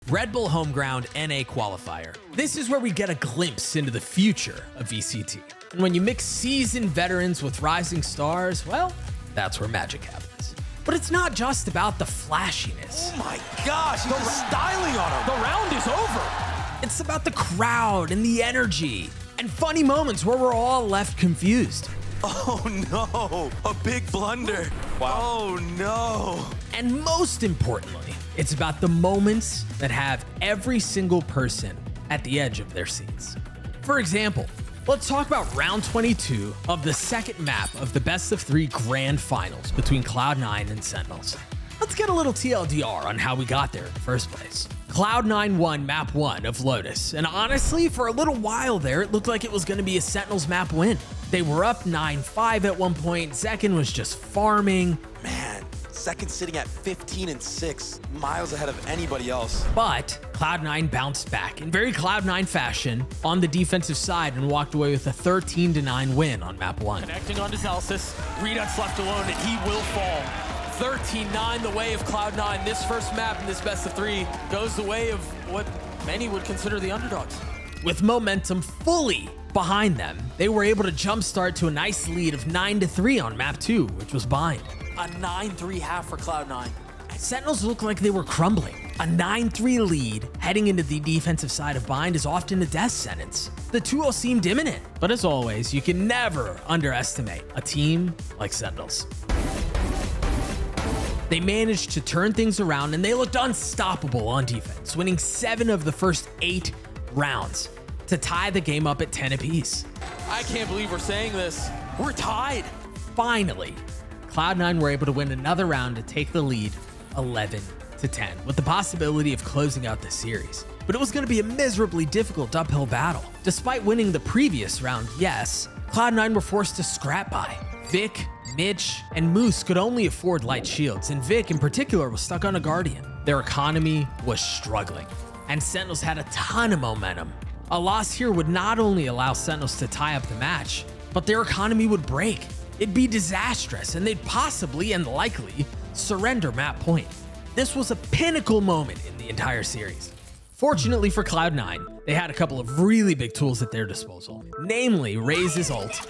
Red Bull Homeground NA Qualifier. This is where we get a glimpse into the future of VCT. And when you mix seasoned veterans with rising stars, well, that's where magic happens. But it's not just about the flashiness. Oh my gosh, he's just styling on him. The round is over. It's about the crowd and the energy and funny moments where we're all left confused. Oh no, a big blunder. Wow. Oh no. And most importantly, it's about the moments that have every single person at the edge of their seats. For example, let's talk about round 22 of the second map of the best of 3 grand finals between Cloud9 and Sentinels. Let's get a little TLDR on how we got there in the first place. Cloud9 won map 1 of Lotus, and honestly, for a little while there, it looked like it was going to be a Sentinels map win. They were up 9-5 at one point, Zekin was just farming. Man, Zekin's sitting at 15-6, miles ahead of anybody else. But Cloud9 bounced back in very Cloud9 fashion on the defensive side and walked away with a 13-9 win on map 1. Connecting onto Celsius, Redux left alone, and he will fall. 13-9 the way of Cloud9. This first map in this best of 3 goes the way of what many would consider the underdogs. With momentum fully behind them, they were able to jumpstart to a nice lead of 9-3 on map 2, which was Bind. A 9-3 half for Cloud9. Sentinels looked like they were crumbling. A 9-3 lead heading into the defensive side of Bind is often a death sentence. The 2-0 seemed imminent, but as always, you can never underestimate a team like Sentinels. They managed to turn things around and they looked unstoppable on defense, winning 7 of the first 8 rounds to tie the game up at 10 apiece. I can't believe we're saying this. We're tied. Finally, Cloud9 were able to win another round to take the lead 11-10, with the possibility of closing out the series. But it was going to be a miserably difficult uphill battle. Despite winning the previous round, yes, Cloud9 were forced to scrap by. Vic, Mitch, and Moose could only afford light shields, and Vic in particular was stuck on a Guardian. Their economy was struggling, and Sentinels had a ton of momentum. A loss here would not only allow Sentinels to tie up the match, but their economy would break. It'd be disastrous, and they'd possibly and likely surrender map point. This was a pinnacle moment in the entire series. Fortunately for Cloud9, they had a couple of really big tools at their disposal, namely Raze's ult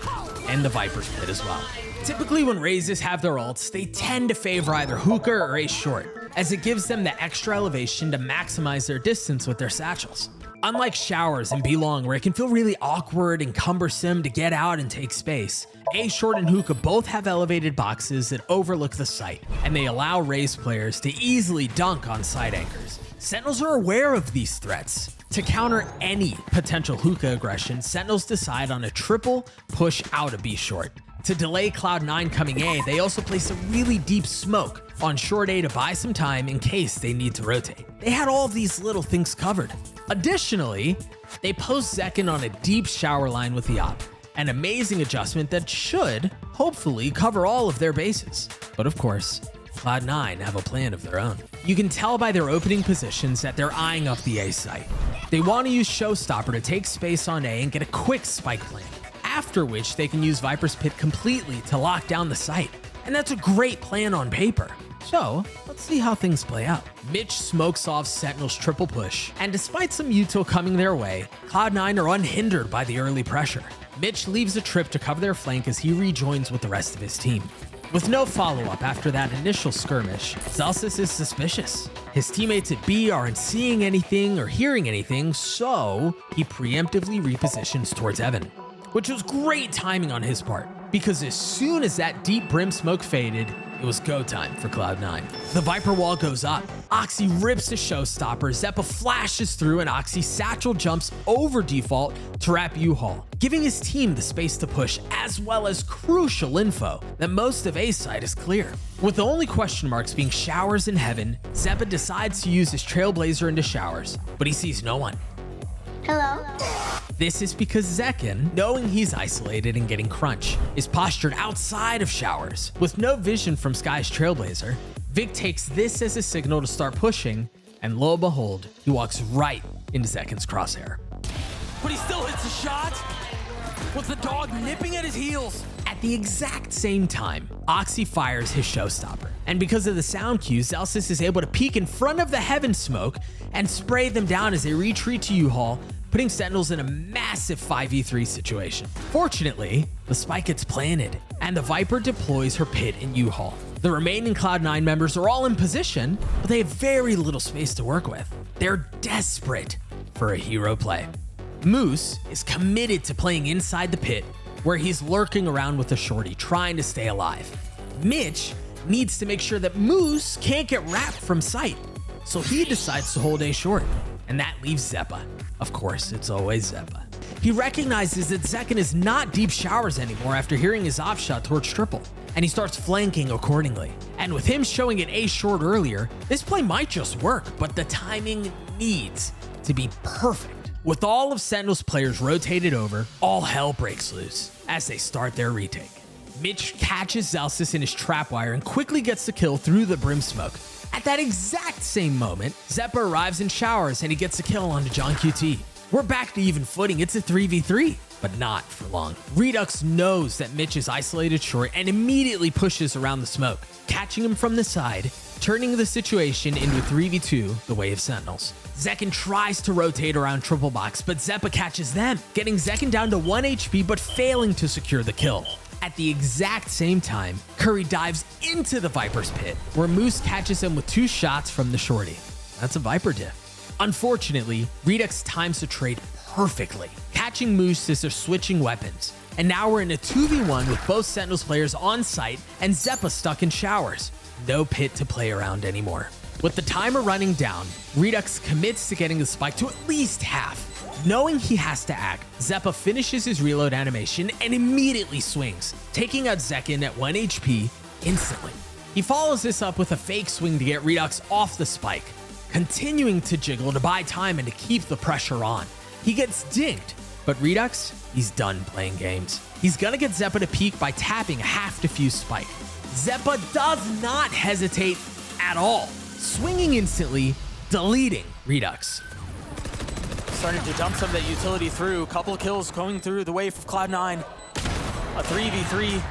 and the Viper's Pit as well. Typically when Razes have their ults, they tend to favor either hookah or ace short, as it gives them the extra elevation to maximize their distance with their satchels. Unlike showers and B-long, where it can feel really awkward and cumbersome to get out and take space, ace short and hookah both have elevated boxes that overlook the site, and they allow Raze players to easily dunk on side anchors. Sentinels are aware of these threats. To counter any potential hookah aggression, Sentinels decide on a triple push out of B short. To delay Cloud9 coming A, they also place a really deep smoke on short A to buy some time in case they need to rotate. They had all of these little things covered. Additionally, they post Zekin on a deep shower line with the op, an amazing adjustment that should, hopefully, cover all of their bases. But of course, Cloud9 have a plan of their own. You can tell by their opening positions that they're eyeing up the A site. They want to use Showstopper to take space on A and get a quick spike plan, after which they can use Viper's Pit completely to lock down the site. And that's a great plan on paper. So, let's see how things play out. Mitch smokes off Sentinel's triple push, and despite some util coming their way, Cloud9 are unhindered by the early pressure. Mitch leaves a trip to cover their flank as he rejoins with the rest of his team. With no follow-up after that initial skirmish, Celsius is suspicious. His teammates at B aren't seeing anything or hearing anything, so he preemptively repositions towards Evan, which was great timing on his part, because as soon as that deep brim smoke faded, it was go time for Cloud9. The Viper wall goes up, Oxy rips a Showstopper, Zeppa flashes through, and Oxy satchel jumps over default to wrap U-Haul, giving his team the space to push, as well as crucial info that most of A's side is clear. With the only question marks being showers in heaven, Zeppa decides to use his Trailblazer into showers, but he sees no one. Hello? This is because Zekin, knowing he's isolated and getting crunch, is postured outside of showers. With no vision from Sky's Trailblazer, Vic takes this as a signal to start pushing, and lo and behold, he walks right into Zekin's crosshair. But he still hits a shot with the dog nipping at his heels. At At the exact same time, Oxy fires his showstopper. And because of the sound cue, Zellsis is able to peek in front of the Heaven smoke and spray them down as they retreat to U-Haul, putting Sentinels in a massive 5v3 situation. Fortunately, the spike gets planted, and the Viper deploys her pit in U-Haul. The remaining Cloud9 members are all in position, but they have very little space to work with. They're desperate for a hero play. Moose is committed to playing inside the pit, where he's lurking around with a shorty, trying to stay alive. Mitch needs to make sure that Moose can't get wrapped from sight, so he decides to hold A short, and that leaves Zeppa. Of course, it's always Zeppa. He recognizes that Zekken is not deep showers anymore after hearing his off shot towards triple, and he starts flanking accordingly. And with him showing an A short earlier, this play might just work, but the timing needs to be perfect. With all of Sentinel's players rotated over, all hell breaks loose as they start their retake. Mitch catches Zellsis in his trapwire and quickly gets the kill through the brim smoke. At that exact same moment, Zeppa arrives in showers and he gets a kill onto John QT. We're back to even footing, it's a 3v3, but not for long. Redux knows that Mitch is isolated short and immediately pushes around the smoke, catching him from the side, turning the situation into a 3v2 the way of Sentinels. Zekken tries to rotate around triple box, but Zeppa catches them, getting Zekken down to 1 HP but failing to secure the kill. At the exact same time, Curry dives into the Viper's pit, where Moose catches him with 2 shots from the shorty. That's a Viper diff. Unfortunately, Redux times the trade perfectly, catching Moose as they're switching weapons. And now we're in a 2v1 with both Sentinels players on site and Zeppa stuck in showers. No pit to play around anymore. With the timer running down, Redux commits to getting the spike to at least half. Knowing he has to act, Zeppa finishes his reload animation and immediately swings, taking out Zekken at 1 HP instantly. He follows this up with a fake swing to get Redux off the spike, continuing to jiggle to buy time and to keep the pressure on. He gets dinked, but Redux, he's done playing games. He's gonna get Zeppa to peek by tapping a half defused spike. Zeppa does not hesitate at all, swinging instantly, deleting Redux. Starting to dump some of that utility through. Couple of kills going through the wave of Cloud9. A 3v3.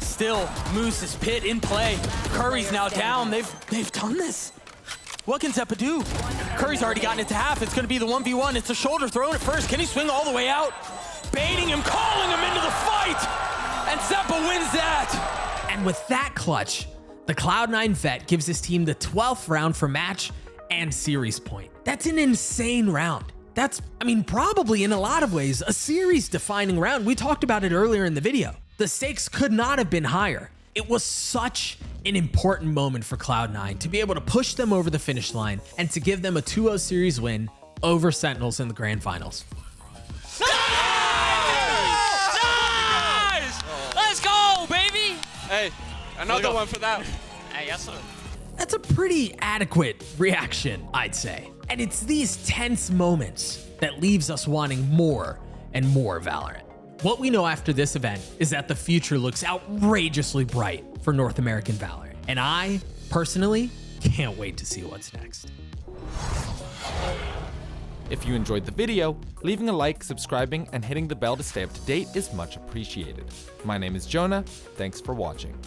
Still, Moose's pit in play. Curry's now down. They've done this. What can Zeppa do? Curry's already gotten it to half. It's going to be the 1v1. It's a shoulder thrown at first. Can he swing all the way out? Baiting him, calling him into the fight. And Zeppa wins that. And with that clutch, the Cloud9 vet gives his team the 12th round for match and series point. That's an insane round. That's, probably in a lot of ways, a series-defining round. We talked about it earlier in the video. The stakes could not have been higher. It was such an important moment for Cloud9 to be able to push them over the finish line and to give them a 2-0 series win over Sentinels in the grand finals. Nice! Let's go, baby! Hey, another one for that. Hey, yes, sir. That's a pretty adequate reaction, I'd say. And it's these tense moments that leaves us wanting more and more Valorant. What we know after this event is that the future looks outrageously bright for North American Valorant. And I, personally, can't wait to see what's next. If you enjoyed the video, leaving a like, subscribing, and hitting the bell to stay up to date is much appreciated. My name is Jonah. Thanks for watching.